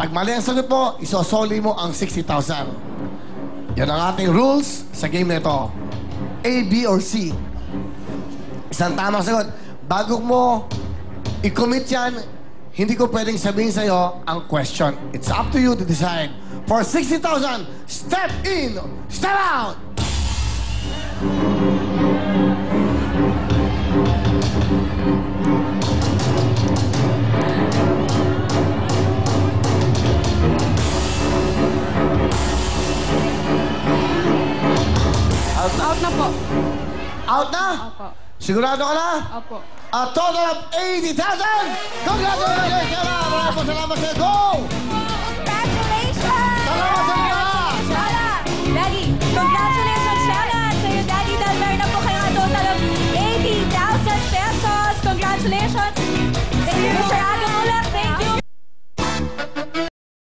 Pag mali ang sagot mo, isosoli mo ang 60,000. Yan ang ating rules sa game na ito. A, B, or C. Isang tamang sagot. Bago mo i-commit yan, hindi ko pwedeng sabihin sa'yo ang question. It's up to you to decide. For 60,000, step in, step out! Out na po. Out na? Opo. Sigurado ka na? Opo. A total of 80,000! Congratulations! Maraming salamat sa'yo! Go!